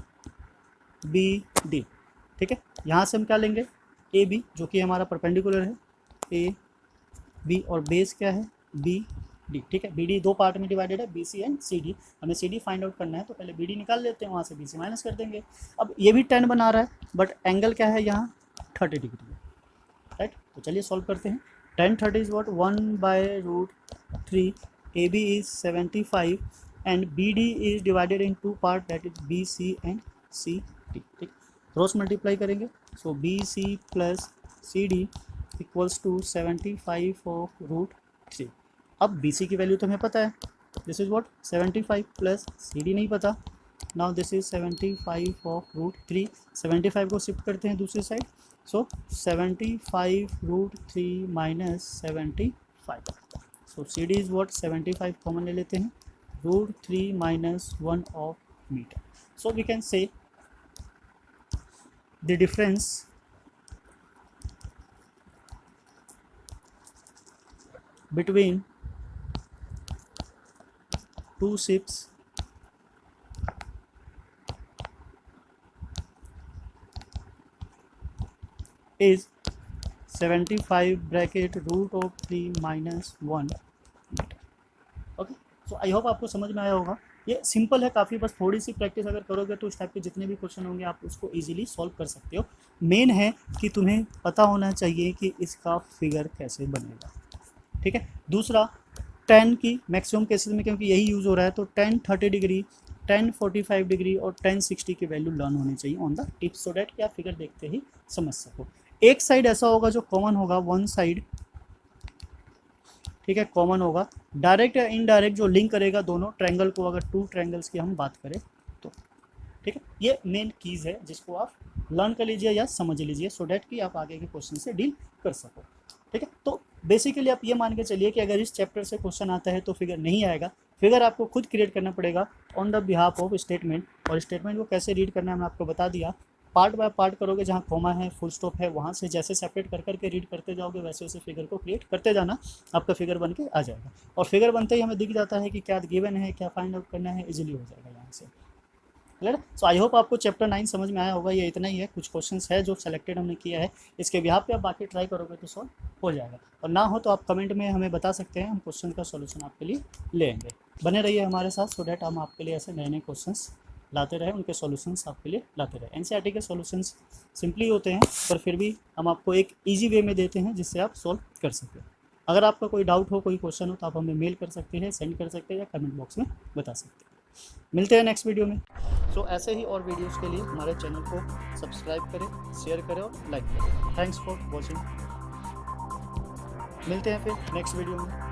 B D. ठीक है, यहाँ से हम क्या लेंगे, ए बी जो कि हमारा परपेंडिकुलर है, ए बी, और बेस क्या है बी डी। ठीक है, बी डी दो पार्ट में डिवाइडेड है, B C and C D. हमें सी डी फाइंड आउट करना है, तो पहले बी डी निकाल लेते हैं, वहाँ से बी सी माइनस कर देंगे। अब ये भी 10 बना रहा है, बट एंगल क्या है यहाँ 30 डिग्री है, राइट। तो चलिए सॉल्व करते हैं। 10 30 is what 1/√3, A B is 75 and B D is divided in two part, that is B C and C D. ठीक, क्रॉस मल्टीप्लाई करेंगे, so B C plus C D equals to 75/√3। अब बी सी की वैल्यू तो हमें पता है, this is what 75 plus C D नहीं पता। नाउ दिस इज 75/√3, 75 को शिफ्ट करते हैं दूसरी side, so 75/√3 minus 75। So C D is what 75 common ले लेते हैं, √3 minus 1 of meter. So we can say the difference between two ships is 75/√3 minus 1 metre. Okay, so I hope आपको समझ में आया होगा। ये सिंपल है काफ़ी, बस थोड़ी सी प्रैक्टिस अगर करोगे तो इस टाइप के जितने भी क्वेश्चन होंगे आप उसको इजीली सॉल्व कर सकते हो। मेन है कि तुम्हें पता होना चाहिए कि इसका फिगर कैसे बनेगा। ठीक है, दूसरा 10 की मैक्सिमम केसेस में क्योंकि यही यूज़ हो रहा है, तो 10 30 डिग्री, 10 45 डिग्री और 10 60 की वैल्यू लर्न होनी चाहिए on the tips, so that कि आप फिगर देखते ही समझ सको। एक साइड ऐसा होगा जो कॉमन होगा, वन साइड, ठीक है, कॉमन होगा। डायरेक्ट या इनडायरेक्ट जो लिंक करेगा दोनों ट्रायंगल को, अगर टू ट्रायंगल्स की हम बात करें तो। ठीक है, ये मेन कीज़ है जिसको आप लर्न कर लीजिए या समझ लीजिए, सो डैट कि आप आगे के क्वेश्चन से डील कर सको। ठीक है, तो बेसिकली आप ये मान के चलिए कि अगर इस चैप्टर से क्वेश्चन आता है तो फिगर नहीं आएगा, फिगर आपको खुद क्रिएट करना पड़ेगा on the behalf of statement. और स्टेटमेंट को कैसे रीड करना है मैं आपको बता दिया, पार्ट बाय पार्ट करोगे, जहाँ कॉमा है, फुल स्टॉप है, वहाँ से जैसे सेपरेट कर करके रीड करते जाओगे वैसे वैसे फिगर को क्रिएट करते जाना, आपका फिगर बन के आ जाएगा। और फिगर बनते ही हमें दिख जाता है कि क्या गिवन है, क्या फाइंड आउट करना है, इजीली हो जाएगा यहाँ से। क्लियर? सो आई होप आपको चैप्टर 9 समझ में आया होगा। ये इतना ही है, कुछ क्वेश्चंस है जो सेलेक्टेड हमने किया है, इसके बिहाफ पे आप बाकी ट्राई करोगे तो सॉल्व हो जाएगा, और ना हो तो आप कमेंट में हमें बता सकते हैं, हम क्वेश्चन का सॉल्यूशन आपके लिए ले आएंगे। बने रहिए हमारे साथ सो डैट हम आपके लिए ऐसे नए नए क्वेश्चंस लाते रहे, उनके सॉल्यूशंस आपके लिए लाते रहे। एनसीईआरटी के सॉल्यूशंस सिंपली होते हैं, पर फिर भी हम आपको एक ईजी वे में देते हैं जिससे आप सॉल्व कर सकें। अगर आपका कोई डाउट हो, कोई क्वेश्चन हो, तो आप हमें मेल कर सकते हैं, सेंड कर सकते हैं, या कमेंट बॉक्स में बता सकते हैं। मिलते हैं नेक्स्ट वीडियो में। सो ऐसे ही और वीडियोस के लिए हमारे चैनल को सब्सक्राइब करें, शेयर करें और लाइक करें। Thanks for watching. मिलते हैं फिर नेक्स्ट वीडियो में।